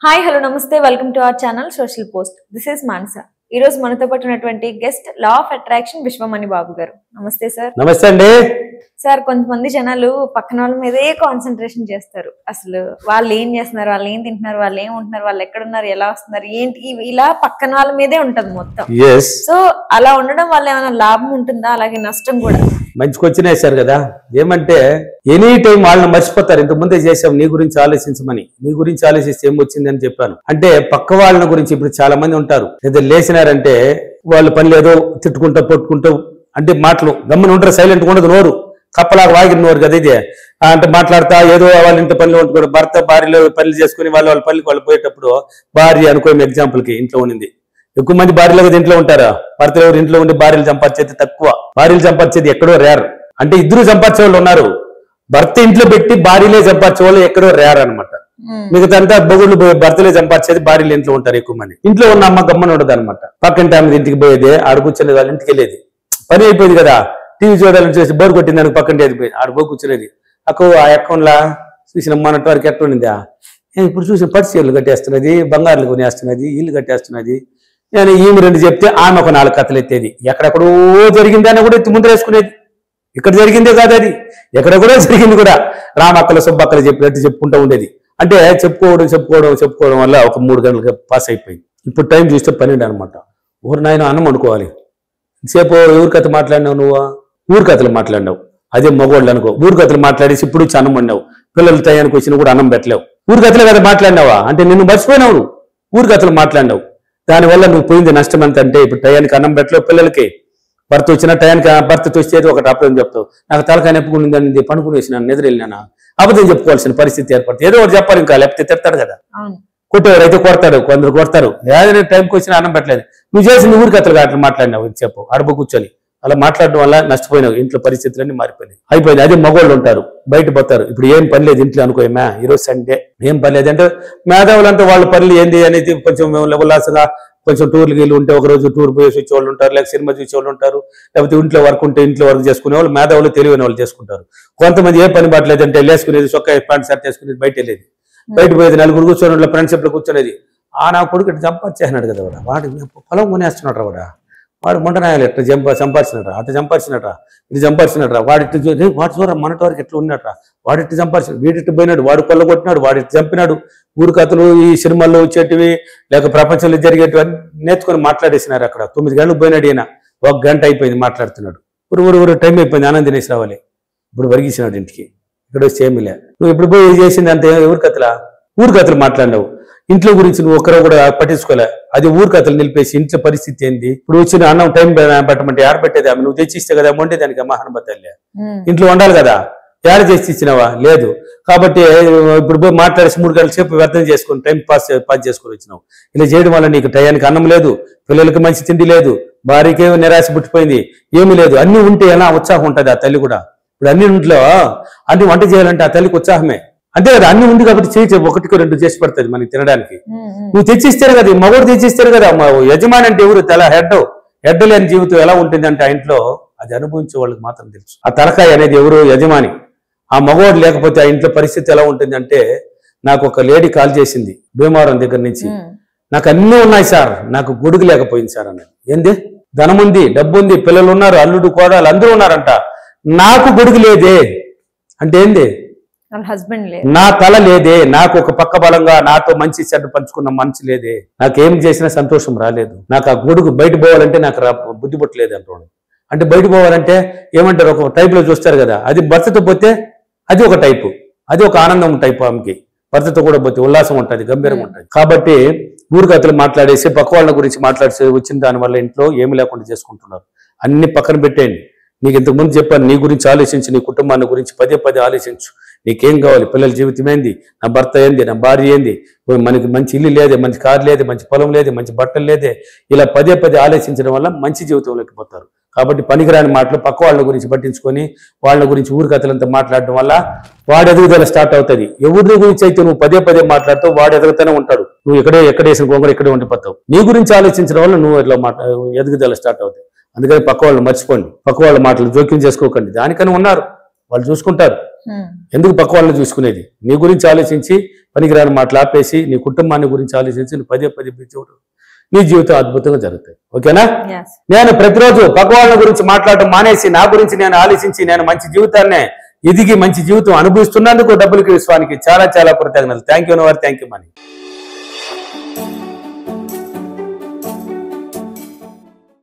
Hi hello నమస్తే welcome to our channel social post. This is Manasa. ఈ రోజు మనతో పాటు ఉన్నటువంటి guest law of attraction Vishwamani Babu గారు. నమస్తే సార్. నమస్తే అండి సార్. కొంతమంది జనాలు పక్కన వాళ్ళ మీదే కాన్సన్ట్రేషన్ చేస్తారు. అసలు వాళ్ళు ఏం చేస్తున్నారు, వాళ్ళు ఏం తింటున్నారు, వాళ్ళు ఏం ఉంటున్నారు, వాళ్ళు ఎక్కడున్నారు, ఎలా వస్తున్నారు, ఏంటి, ఇలా పక్కన వాళ్ళ మీదే ఉంటది మొత్తం. సో అలా ఉండడం వల్ల ఏమైనా లాభం ఉంటుందా, అలాగే నష్టం కూడా? మంచి క్వశ్చన్ వేశారు కదా. ఏమంటే ఎనీ టైం వాళ్ళని మర్చిపోతారు. ఇంత ముందే చేసాం నీ గురించి ఆలోచించమని. నీ గురించి ఆలోచిస్తే ఏమొచ్చింది అని చెప్పాను. అంటే పక్క వాళ్ళ గురించి ఇప్పుడు చాలా మంది ఉంటారు. ఏదో లేచినారంటే వాళ్ళ పనులు ఏదో తిట్టుకుంటూ పొట్టుకుంటూ అంటే మాటలు గమ్మున ఉంటారు, సైలెంట్ ఉండదు, నోరు కప్పలాగా వాగిన నోరు కదా ఇది. అంటే మాట్లాడతా ఏదో వాళ్ళ ఇంటి పనులు ఉంటుకోరు, భర్త భార్యలో పనులు చేసుకుని వాళ్ళ పనులకి వాళ్ళు పోయేటప్పుడు భార్య అనుకో ఎగ్జాంపుల్కి ఇంట్లో ఉండింది. ఎక్కువ మంది భార్యలు కదా ఇంట్లో ఉంటారా, భర్తలు ఎవరు ఇంట్లో ఉండి భార్యలు సంపాదించేది తక్కువ, భార్యలు సంపాదించేది ఎక్కడో రేర్. అంటే ఇద్దరు సంపాదించే వాళ్ళు ఉన్నారు, భర్త ఇంట్లో పెట్టి భార్యలే సంపాదించే వాళ్ళు ఎక్కడో రేర్ అనమాట. మిగతా బొగుళ్ళు భర్తలే సంపాదించేది, భార్యలు ఇంట్లో ఉంటారు ఎక్కువ మంది. ఇంట్లో ఉన్న అమ్మ గమ్మన ఉండదు అనమాట. పక్కన ఆమె ఇంటికి పోయేది, ఆడ కూర్చొని వాళ్ళ ఇంటికి వెళ్ళేది. పని అయిపోయింది కదా, టీవీ చూడాలని చూసి బోర్ కొట్టింది దానికి పక్కన ఆడ పోయి కూర్చునేది. ఆ అకౌంట్లా చూసిన మొన్నటి వరకు ఎట్లా ఉండిందా, ఇప్పుడు చూసిన పట్టు కట్టేస్తున్నది, బంగారులు కొనేస్తున్నది, ఇల్లు కట్టేస్తున్నది. నేను ఈమె రెండు చెప్తే ఆమె ఒక 4 కథలు ఎత్తేది. ఎక్కడెక్కడో జరిగిందని కూడా ఎత్తి ముందు వేసుకునేది. ఇక్కడ జరిగిందే కాదు అది, ఎక్కడెక్కడో జరిగింది కూడా. రామక్కలు సుబ్బక్కలు చెప్పినట్టు చెప్పుకుంటూ ఉండేది. అంటే చెప్పుకోవడం వల్ల ఒక 3 గంటలకు పాస్ అయిపోయింది. ఇప్పుడు టైం చూస్తే 12 అనమాట. ఊరు నాయన అన్నం అనుకోవాలి. సేపు ఊరి కథ మాట్లాడినావు, నువ్వు ఊరి కథలు మాట్లాడినావు. అదే మగవాళ్ళు అనుకో, ఊరి కథలు మాట్లాడేసి ఇప్పుడు అన్నం వండావు, పిల్లలు టయానికి వచ్చినా కూడా అన్నం పెట్టలేవు. ఊరి కథలు కదా మాట్లాడినావా అంటే నిన్ను మర్చిపోయినావు, నువ్వు ఊరి కథలు మాట్లాడినావు. దానివల్ల నువ్వు పోయింది నష్టం ఎంత అంటే ఇప్పుడు టయానికి అన్నం పెట్టలేవు పిల్లలకి. భర్త వచ్చినా టయానికి భర్త వచ్చేది ఒకటి అప్పుడు చెప్తావు, నాకు తలకాయ నొప్పుకుంది పనుకుని వేసినాను, నిద్ర వెళ్ళినా అబద్ధం చెప్పుకోవాల్సిన పరిస్థితి ఏర్పడుతుంది. ఏదో ఒకటి చెప్పాలి, ఇంకా లేకపోతే తిడతాడు కదా. కొట్టేవారు అయితే కొడతారు, కొందరు కొడతారు. ఏదైనా టైంకి వచ్చినా అన్నం పెట్టలేదు. నువ్వు చేసిన ఊరి కథలు అట్లా మాట్లాడినావు చెప్పు, అడుపు కూర్చొని అలా మాట్లాడడం వల్ల నష్టపోయినావు. ఇంట్లో పరిస్థితులన్నీ మారిపోయినాయి, అయిపోయింది. అదే మగవాళ్ళు ఉంటారు, బయట పోతారు. ఇప్పుడు ఏం పని లేదు ఇంట్లో అనుకోమా, ఈరోజు సండే ఏం పని లేదు అంటే మేధావులంతా వాళ్ళ పనులు ఏంది అనేది కొంచెం ఉల్లాసంగా కొంచెం టూర్లు గీళ్ళు ఉంటే ఒకరోజు టూర్ పోయేసి వచ్చేవాళ్ళు ఉంటారు, లేకపోతే సినిమా చూసేవాళ్ళు ఉంటారు, లేకపోతే ఇంట్లో వర్క్ ఉంటే ఇంట్లో వర్క్ చేసుకునే వాళ్ళు మేధావులు తెలివైన వాళ్ళు చేసుకుంటారు. కొంతమంది ఏ పని పట్టలేదు అంటే లేసుకునేది చొక్కా ప్యాంట్ షర్ట్ వేసుకునేది, బయట వెళ్ళేది, బయట పోయేది, నలుగురు కూర్చొని ఫ్రెండ్షిప్ లో కూర్చొనేది. నా కొడుకు ఇట్లా సంపాదించేసినాడు కదా వాడు పొలం కొనేస్తున్నాడు వాడు మొంటనాయాలు ఎట్లా సంపాదించినట్రా, అట్లా సంపాదించినట్రా, ఇది సంపాదించినట్రా, వాడు చూడ మనటి వరకు ఎట్లా ఉన్నట్రా, వాడు ఇట్లా సంపాదించాడు, వీడిట్టు పోయినాడు, వాడు కొల్లగొట్టినాడు, వాడు ఇట్లా చంపినాడు. ఊరు కథలు ఈ సినిమాల్లో వచ్చేటివి లేక ప్రపంచంలో జరిగేటివి నేర్చుకొని మాట్లాడేసినారు. అక్కడ 9 గంటలకు పోయినాడు, ఈయన 1 గంట అయిపోయింది మాట్లాడుతున్నాడు. ఊరు టైం అయిపోయింది, ఆనంద్ తినేసి రావాలి. ఇప్పుడు వరిగిసినాడు ఇంటికి, ఇక్కడ సేమిలే. నువ్వు ఇప్పుడు పోయి చేసింది అంతే ఊరు కథలు మాట్లాడినావు. ఇంట్లో గురించి నువ్వు ఒక్కరో కూడా పట్టించుకోలే. అది ఊరు కథలు నిలిపేసి ఇంట్లో పరిస్థితి ఏంది, ఇప్పుడు వచ్చిన అన్నం టైం పెట్టమంటే ఆడ పెట్టేది ఆమె, నువ్వు తెచ్చిస్తే కదా వండే దానికి మహానుభాతల్లే. ఇంట్లో వండాలి కదా, యాడ చేసి ఇచ్చినావా, లేదు. కాబట్టి ఇప్పుడు పోయి మాట్లాడేసి 3 గంటల సేపు వ్యర్థం చేసుకుని టైం పాస్ చేసుకుని వచ్చినావు. ఇలా చేయడం వల్ల నీకు టయానికి అన్నం లేదు, పిల్లలకి మంచి తిండి లేదు, భార్యకి నిరాశ పుట్టిపోయింది, ఏమీ లేదు. అన్ని ఉంటే ఎలా ఉత్సాహం ఉంటుంది ఆ తల్లి కూడా. ఇప్పుడు అన్ని ఇంట్లో అన్ని వంట చేయాలంటే ఆ తల్లికి ఉత్సాహమే. అంతే కదా, అన్ని ఉంది కాబట్టి చేయి 1-2 చేసి పడుతుంది మనకి తినడానికి. నువ్వు తెచ్చిస్తారు కదా, మగవాడు తెచ్చిస్తారు కదా. యజమాని అంటే ఎవరు, తల హెడ్ లేని జీవితం ఎలా ఉంటుంది అంటే ఆ ఇంట్లో అది అనుభవించే వాళ్ళకి మాత్రం తెలుసు. ఆ తలకాయ అనేది ఎవరు, యజమాని. ఆ మగవాడు లేకపోతే ఆ ఇంట్లో పరిస్థితి ఎలా ఉంటుంది అంటే, నాకు ఒక లేడీ కాల్ చేసింది భీమవరం దగ్గర నుంచి, నాకు అన్నీ ఉన్నాయి సార్, నాకు గొడుగు లేకపోయింది సార్ అన్నది. ఏంది, ధనం ఉంది, డబ్బు ఉంది, పిల్లలు ఉన్నారు, అల్లుడు కోడలు అందరూ ఉన్నారంట, నాకు గొడుగు లేదే అంటే ఏంది, నా తల లేదే, నాకు ఒక పక్క బలంగా నాతో మంచి చెడ్డ పంచుకున్న మనసు లేదే, నాకేం చేసినా సంతోషం రాలేదు, నాకు ఆ గొడుగు బయట పోవాలంటే నాకు బుద్ధి పుట్టలేదు అంటాడు. అంటే బయట పోవాలంటే ఏమంటారు, ఒక టైప్ లో చూస్తారు కదా, అది భర్తతో పోతే అది ఒక టైపు, అది ఒక ఆనందం టైపు. ఆమెకి భర్తతో కూడా పోతే ఉల్లాసం ఉంటుంది, గంభీరంగా ఉంటుంది. కాబట్టి ఊరు కథలు మాట్లాడేసి పక్క వాళ్ళ గురించి మాట్లాడేసి వచ్చిన దానివల్ల ఇంట్లో ఏమి లేకుండా చేసుకుంటున్నారు. అన్ని పక్కన పెట్టేయండి. నీకు ఇంతకుముందు చెప్పాను, నీ గురించి ఆలోచించు, నీ కుటుంబాన్ని గురించి పదే ఆలోచించు. నీకేం కావాలి, పిల్లల జీవితం ఏంది, నా భర్త ఏంది, నా భార్య ఏంది, మనకి మంచి ఇల్లు లేదే, మంచి కారు లేదే, మంచి పొలం లేదే, మంచి బట్టలు లేదే, ఇలా పదే ఆలోచించడం వల్ల మంచి జీవితంలోకి పోతారు. కాబట్టి పనికిరాని మాటలు పక్క వాళ్ళ గురించి పట్టించుకొని వాళ్ళ గురించి ఊరి కథలంతా మాట్లాడడం వల్ల వాడు ఎదుగుదల స్టార్ట్ అవుతుంది. ఎవరి గురించి అయితే నువ్వు పదే మాట్లాడుతావు వాడు ఎదుగుతూనే ఉంటాడు, నువ్వు ఎక్కడేసిన గొంగడు ఎక్కడే ఉండిపోతావు. నీ గురించి ఆలోచించడం వల్ల నువ్వు ఇట్లా ఎదుగుదల స్టార్ట్ అవుతాయి. అందుకని పక్క వాళ్ళు మర్చిపోండి, పక్క వాళ్ళ మాటలు జోక్యం చేసుకోకండి. దానికని ఉన్నారు, వాళ్ళు చూసుకుంటారు. ఎందుకు పక్క వాళ్ళని చూసుకునేది? నీ గురించి ఆలోచించి పనికిరాని మాటలు ఆపేసి నీ కుటుంబాన్ని గురించి ఆలోచించి నువ్వు పదే చూడు, నీ జీవితం అద్భుతంగా జరుగుతుంది. ఓకేనా? నేను ప్రతిరోజు పక్క వాళ్ళ గురించి మాట్లాడటం మానేసి నా గురించి నేను ఆలోచించి నేను మంచి జీవితాన్ని ఎదిగి మంచి జీవితం అనుభవిస్తున్నందుకు డబ్బులకి విశ్వానికి చాలా చాలా కృతజ్ఞతలు. Thank you. Thank you money.